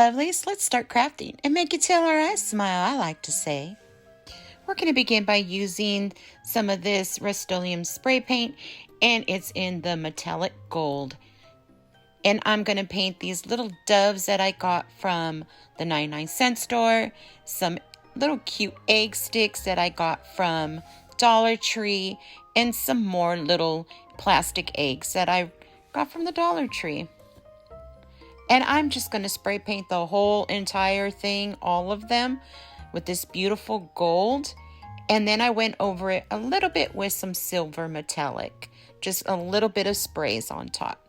lovelies, let's start crafting and make it till our eyes smile, I like to say. We're going to begin by using some of this Rust-Oleum spray paint, and it's in the metallic gold. And I'm going to paint these little doves that I got from the 99-cent store, some little cute egg sticks that I got from Dollar Tree, and some more little plastic eggs that I got from the Dollar Tree. And I'm just going to spray paint the whole entire thing, all of them, with this beautiful gold. And then I went over it a little bit with some silver metallic, just a little bit of sprays on top.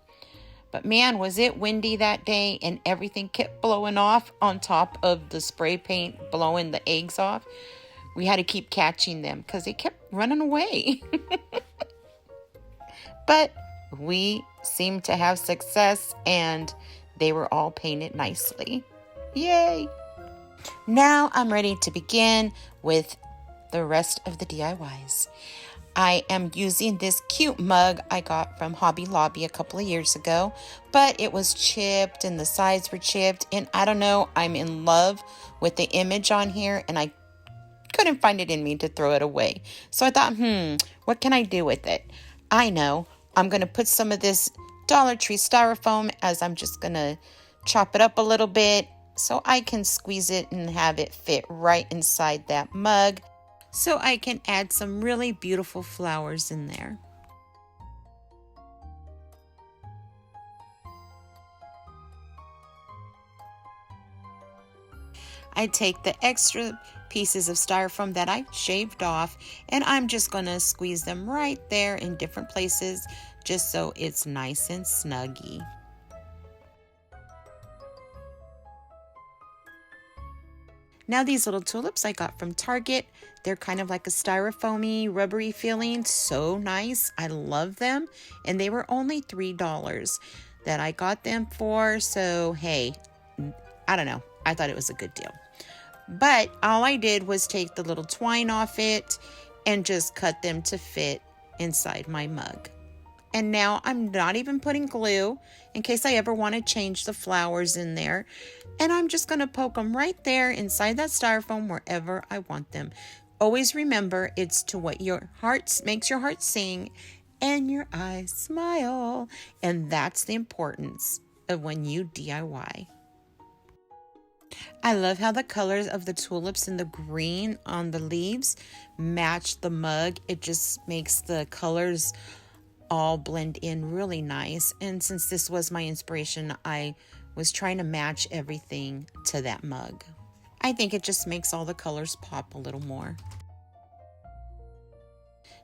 But man, was it windy that day, and everything kept blowing off on top of the spray paint, blowing the eggs off. We had to keep catching them because they kept running away. But we seemed to have success, and they were all painted nicely. Yay! Now I'm ready to begin with the rest of the DIYs. I am using this cute mug I got from Hobby Lobby a couple of years ago, but it was chipped and the sides were chipped, and I don't know, I'm in love with the image on here, and I couldn't find it in me to throw it away. So I thought, what can I do with it? I know, I'm going to put some of this Dollar Tree styrofoam, as I'm just going to chop it up a little bit so I can squeeze it and have it fit right inside that mug, so I can add some really beautiful flowers in there. I take the extra pieces of styrofoam that I shaved off, and I'm just going to squeeze them right there in different places, just so it's nice and snuggy. Now these little tulips I got from Target. They're kind of like a styrofoamy, rubbery feeling. So nice. I love them. And they were only $3 that I got them for. So, hey, I don't know. I thought it was a good deal. But all I did was take the little twine off it and just cut them to fit inside my mug. And now I'm not even putting glue in case I ever want to change the flowers in there. And I'm just going to poke them right there inside that styrofoam wherever I want them. Always remember, it's to what your heart makes your heart sing and your eyes smile. And that's the importance of when you DIY. I love how the colors of the tulips and the green on the leaves match the mug. It just makes the colors all blend in really nice. And since this was my inspiration, I was trying to match everything to that mug. I think it just makes all the colors pop a little more.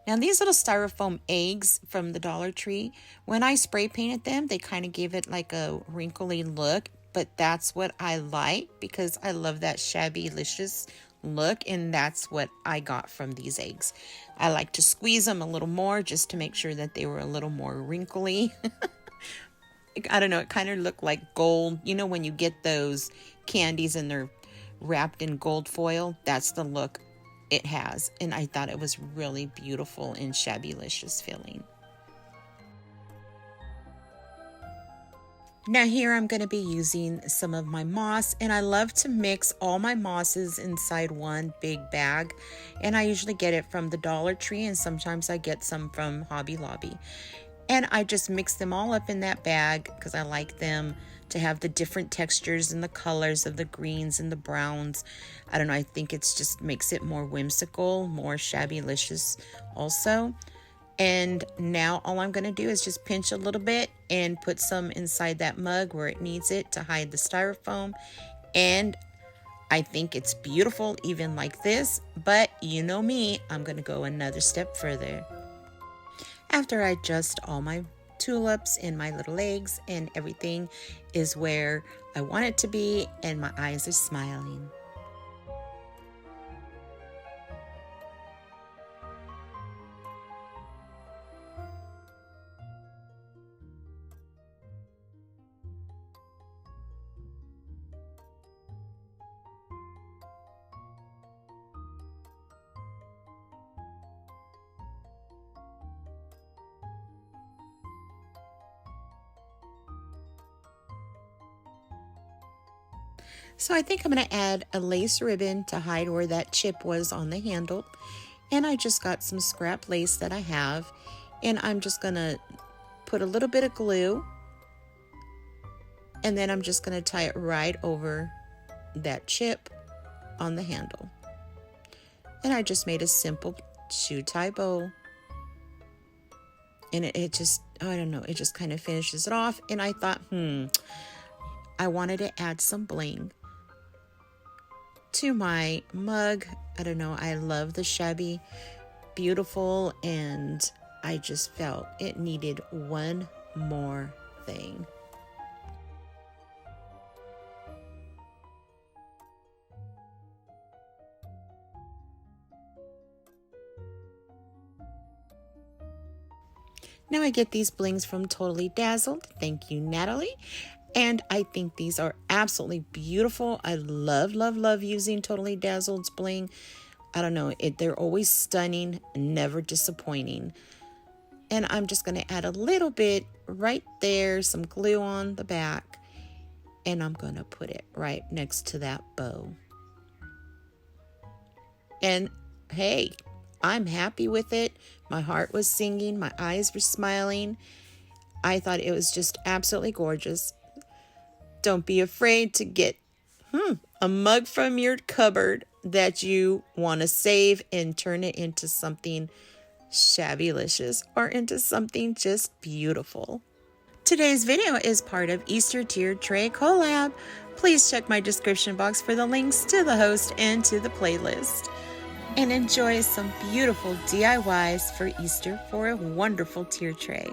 Now these little styrofoam eggs from the Dollar Tree, when I spray painted them, they kind of gave it like a wrinkly look, but that's what I like because I love that Shabbylicious look, and that's what I got from these eggs. I like to squeeze them a little more just to make sure that they were a little more wrinkly. I don't know, it kind of looked like gold. You know when you get those candies and they're wrapped in gold foil? That's the look it has. And I thought it was really beautiful and Shabbylicious feeling. Now here I'm going to be using some of my moss, and I love to mix all my mosses inside one big bag, and I usually get it from the Dollar Tree, and sometimes I get some from Hobby Lobby. And I just mix them all up in that bag because I like them to have the different textures and the colors of the greens and the browns. I don't know, I think it's just makes it more whimsical, more Shabbylicious also. And now all I'm going to do is just pinch a little bit and put some inside that mug where it needs it to hide the styrofoam. And I think it's beautiful even like this, but you know me, I'm going to go another step further. After I adjust all my tulips and my little eggs and everything is where I want it to be, and my eyes are smiling. So I think I'm going to add a lace ribbon to hide where that chip was on the handle. And I just got some scrap lace that I have. And I'm just going to put a little bit of glue. And then I'm just going to tie it right over that chip on the handle. And I just made a simple shoe tie bow. And it just, I don't know, it just kind of finishes it off. And I thought, I wanted to add some bling to my mug. I don't know, I love the Shabby Beautiful, and I just felt it needed one more thing. Now I get these blings from Totally Dazzled. Thank you, Natalie. And I think these are absolutely beautiful. I love, love, love using Totally Dazzled's bling. I don't know, they're always stunning, never disappointing. And I'm just going to add a little bit right there, some glue on the back. And I'm going to put it right next to that bow. And hey, I'm happy with it. My heart was singing, my eyes were smiling. I thought it was just absolutely gorgeous. Don't be afraid to get a mug from your cupboard that you want to save and turn it into something shabbylicious or into something just beautiful. Today's video is part of Easter Tier Tray Collab. Please check my description box for the links to the host and to the playlist. And enjoy some beautiful DIYs for Easter for a wonderful tier tray.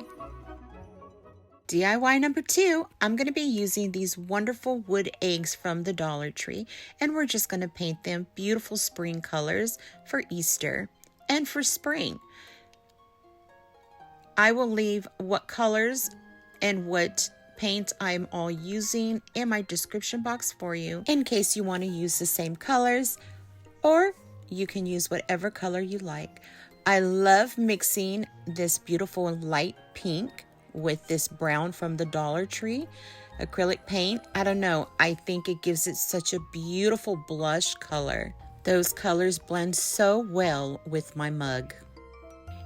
DIY number 2, I'm going to be using these wonderful wood eggs from the Dollar Tree, and we're just going to paint them beautiful spring colors for Easter and for spring. I will leave what colors and what paint I'm all using in my description box for you in case you want to use the same colors, or you can use whatever color you like. I love mixing this beautiful light pink with this brown from the Dollar Tree acrylic paint. I don't know, I think it gives it such a beautiful blush color. Those colors blend so well with my mug.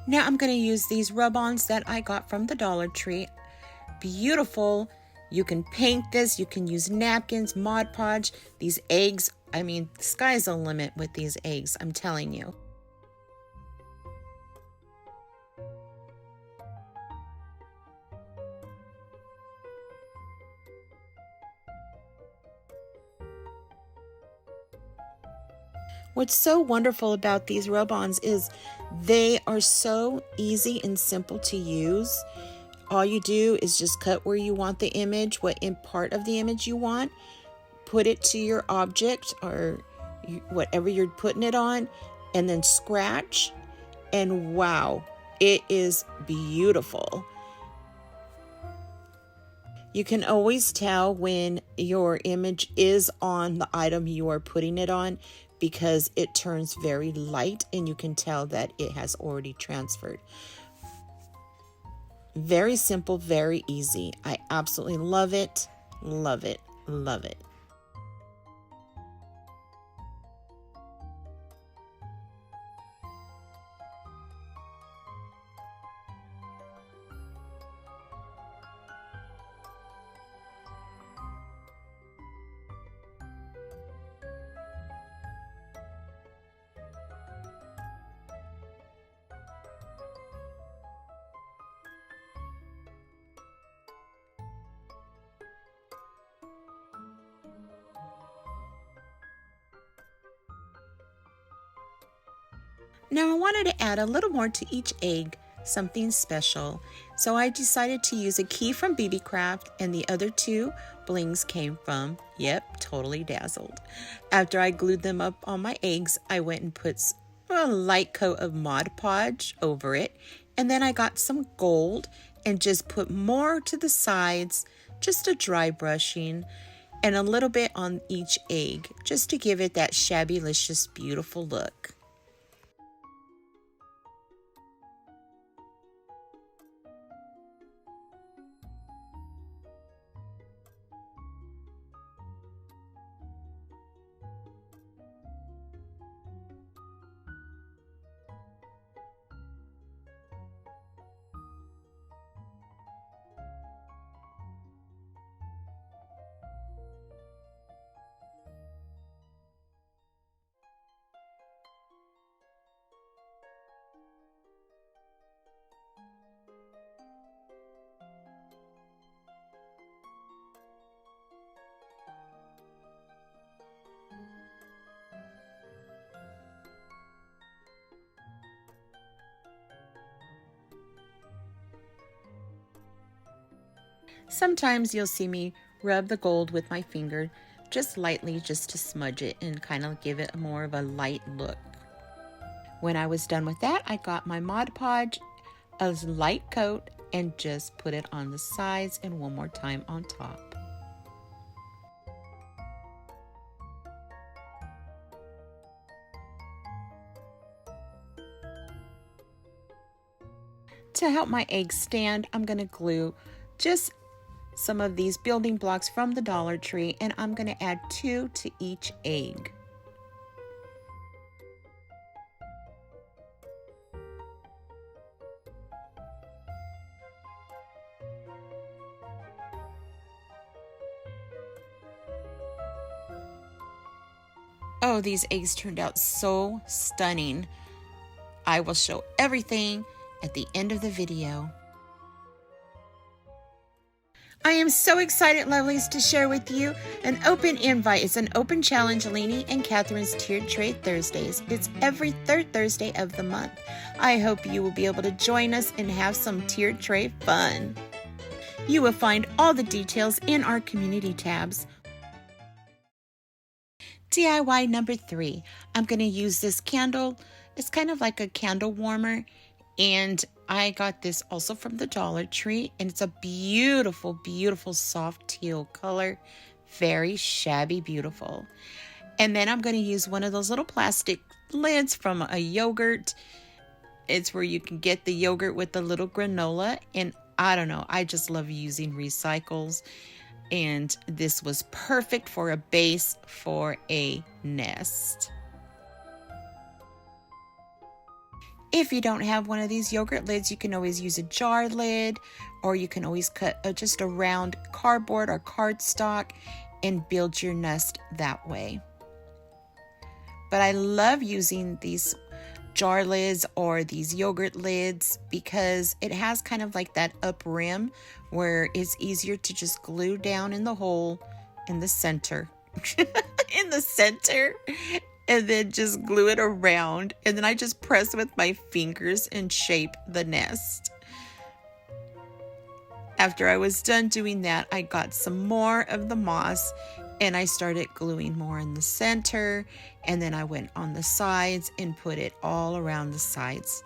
Now I'm going to use these rub-ons that I got from the Dollar Tree. Beautiful. You can paint this, you can use napkins, Mod Podge, these eggs. I mean, the sky's the limit with these eggs, I'm telling you. What's so wonderful about these rub-ons is they are so easy and simple to use. All you do is just cut where you want the image, what in part of the image you want, put it to your object or whatever you're putting it on, and then scratch, and wow, it is beautiful. You can always tell when your image is on the item you are putting it on because it turns very light and you can tell that it has already transferred. Very simple, very easy. I absolutely love it, love it, love it. Now I wanted to add a little more to each egg, something special. So I decided to use a key from Beebeecraft, and the other 2 blings came from, yep, Totally Dazzled. After I glued them up on my eggs, I went and put a light coat of Mod Podge over it, and then I got some gold and just put more to the sides, just a dry brushing, and a little bit on each egg, just to give it that shabbylicious, beautiful look. Sometimes you'll see me rub the gold with my finger just lightly, just to smudge it and kind of give it more of a light look. When I was done with that, I got my Mod Podge, a light coat, and just put it on the sides and one more time on top. To help my eggs stand, I'm going to glue just some of these building blocks from the Dollar Tree, and I'm going to add 2 to each egg. Oh, these eggs turned out so stunning. I will show everything at the end of the video. I am so excited, lovelies, to share with you an open invite. It's an open challenge, Leeny and Catherine's Tiered Tray Thursdays. It's every third Thursday of the month. I hope you will be able to join us and have some tiered tray fun. You will find all the details in our community tabs. DIY number 3. I'm going to use this candle. It's kind of like a candle warmer, and I got this also from the Dollar Tree, and it's a beautiful, beautiful soft teal color. Very shabby beautiful. And then I'm going to use one of those little plastic lids from a yogurt. It's where you can get the yogurt with the little granola, and I don't know, I just love using recycles. And this was perfect for a base for a nest. If you don't have one of these yogurt lids, you can always use a jar lid, or you can always cut just a round cardboard or cardstock and build your nest that way. But I love using these jar lids or these yogurt lids because it has kind of like that up rim where it's easier to just glue down in the hole in the center. In the center. And then just glue it around. And then I just press with my fingers and shape the nest. After I was done doing that, I got some more of the moss and I started gluing more in the center. And then I went on the sides and put it all around the sides.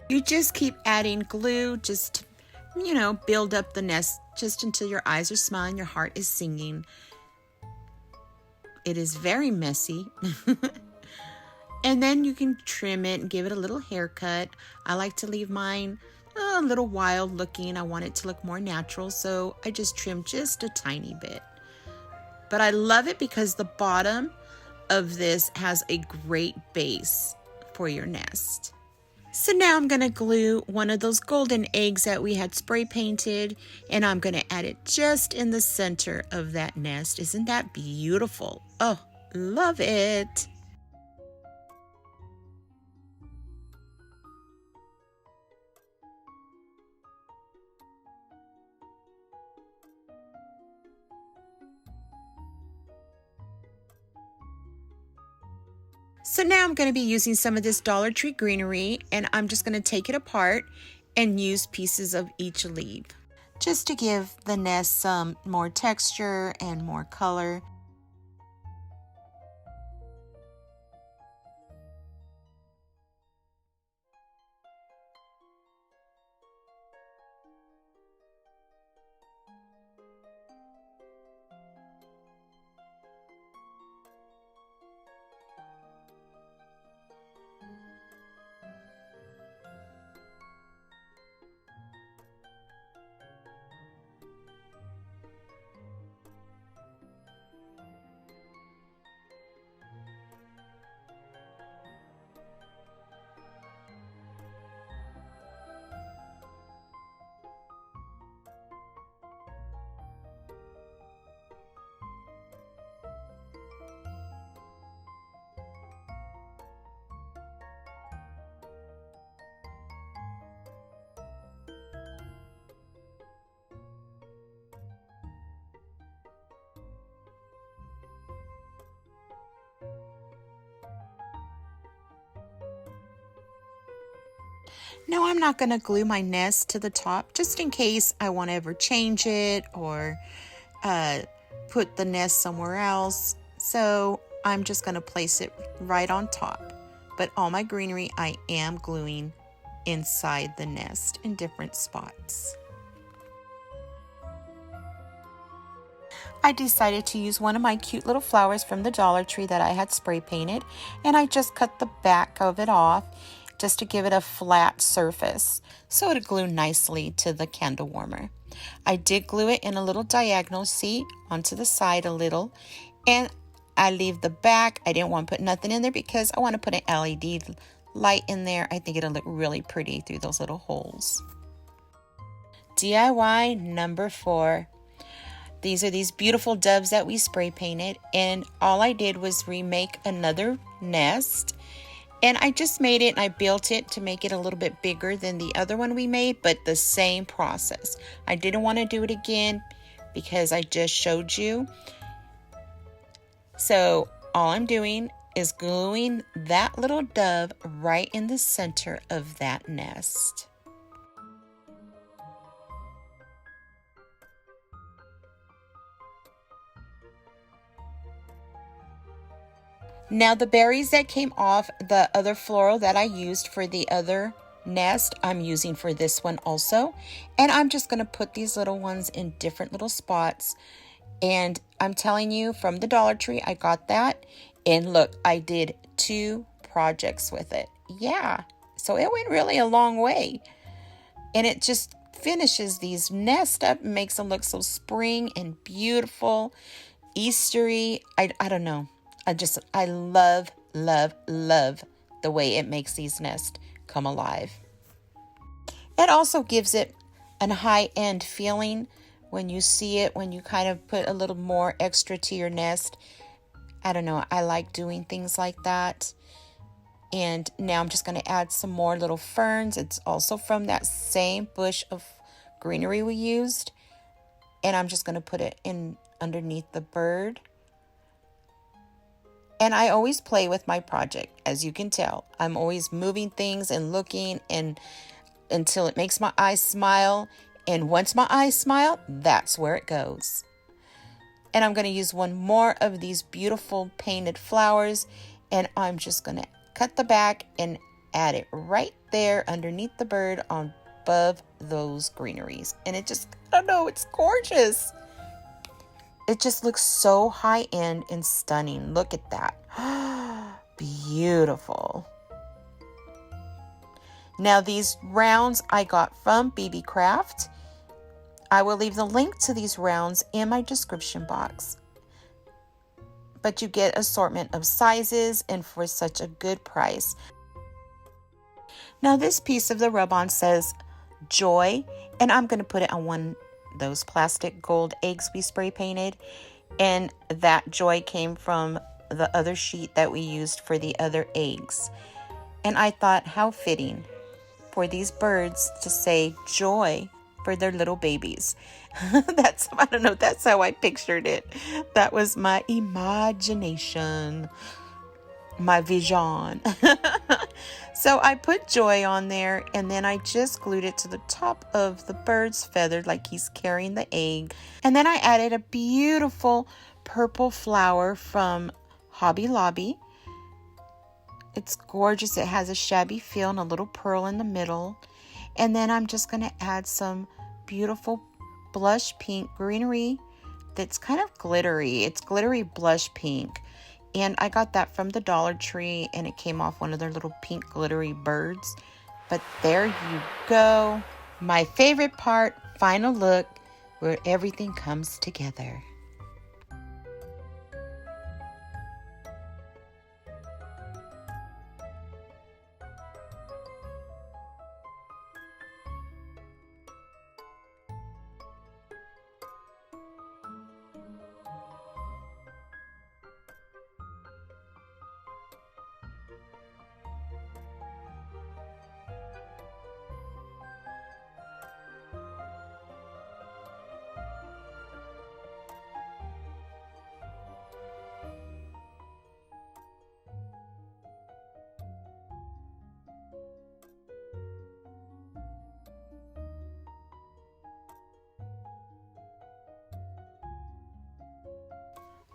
You just keep adding glue just to, build up the nest just until your eyes are smiling, your heart is singing. It is very messy. And then you can trim it and give it a little haircut. I like to leave mine a little wild looking. I want it to look more natural, so I just trim just a tiny bit. But I love it because the bottom of this has a great base for your nest. So now I'm going to glue one of those golden eggs that we had spray painted, and I'm going to add it just in the center of that nest. Isn't that beautiful? Oh, love it. So now I'm going to be using some of this Dollar Tree greenery, and I'm just going to take it apart and use pieces of each leaf just to give the nest some more texture and more color. Now I'm not going to glue my nest to the top just in case I want to ever change it or put the nest somewhere else. So I'm just going to place it right on top. But all my greenery I am gluing inside the nest in different spots. I decided to use one of my cute little flowers from the Dollar Tree that I had spray painted, and I just cut the back of it off just to give it a flat surface so it'll glue nicely to the candle warmer. I did glue it in a little diagonal, see, onto the side a little, and I leave the back. I didn't want to put nothing in there because I want to put an LED light in there. I think it'll look really pretty through those little holes. DIY number 4. These are these beautiful doves that we spray painted, and all I did was remake another nest, and I just made it and I built it to make it a little bit bigger than the other one we made, but the same process. I didn't want to do it again because I just showed you. So all I'm doing is gluing that little dove right in the center of that nest. Now the berries that came off the other floral that I used for the other nest, I'm using for this one also. And I'm just going to put these little ones in different little spots. And I'm telling you, from the Dollar Tree, I got that. And look, I did 2 projects with it. Yeah, so it went really a long way. And it just finishes these nests up and makes them look so spring and beautiful, Eastery. I don't know. I love, love, love the way it makes these nests come alive. It also gives it an high-end feeling when you see it, when you kind of put a little more extra to your nest. I don't know, I like doing things like that. And now I'm just going to add some more little ferns. It's also from that same bush of greenery we used. And I'm just going to put it in underneath the bird. And I always play with my project, as you can tell. I'm always moving things and looking and until it makes my eyes smile. And once my eyes smile, that's where it goes. And I'm going to use one more of these beautiful painted flowers. And I'm just going to cut the back and add it right there underneath the bird on above those greeneries. And it just, I don't know, it's gorgeous. It just looks so high-end and stunning. Look at that. Beautiful. Now these rounds I got from Beebeecraft. I will leave the link to these rounds in my description box. But you get assortment of sizes and for such a good price. Now this piece of the rub-on says Joy, and I'm going to put it on one of those plastic gold eggs we spray painted, and that Joy came from the other sheet that we used for the other eggs. And I thought how fitting for these birds to say joy for their little babies. I don't know, that's how I pictured it. That was my imagination, my vision. So I put Joy on there, and then I just glued it to the top of the bird's feather like he's carrying the egg. And then I added a beautiful purple flower from Hobby Lobby. It's gorgeous. It has a shabby feel and a little pearl in the middle. And then I'm just going to add some beautiful blush pink greenery that's kind of glittery. It's glittery blush pink. And I got that from the Dollar Tree, and it came off one of their little pink glittery birds. But there you go. My favorite part, final look, where everything comes together.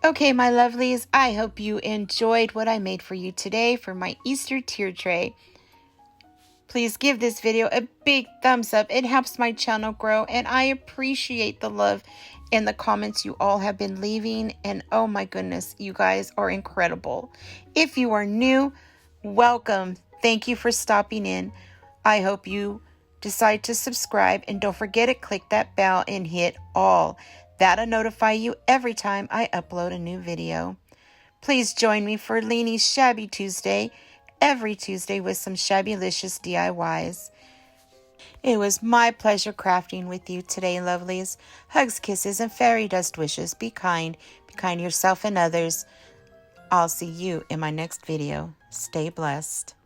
Okay, my lovelies, I hope you enjoyed what I made for you today for my Easter tier tray. Please give this video a big thumbs up. It helps my channel grow, and I appreciate the love and the comments you all have been leaving. And oh my goodness, you guys are incredible. If you are new, welcome. Thank you for stopping in. I hope you decide to subscribe, and don't forget to click that bell and hit all. That'll notify you every time I upload a new video. Please join me for Leeny's Shabby Tuesday, every Tuesday with some Shabbylicious DIYs. It was my pleasure crafting with you today, lovelies. Hugs, kisses, and fairy dust wishes. Be kind. Be kind to yourself and others. I'll see you in my next video. Stay blessed.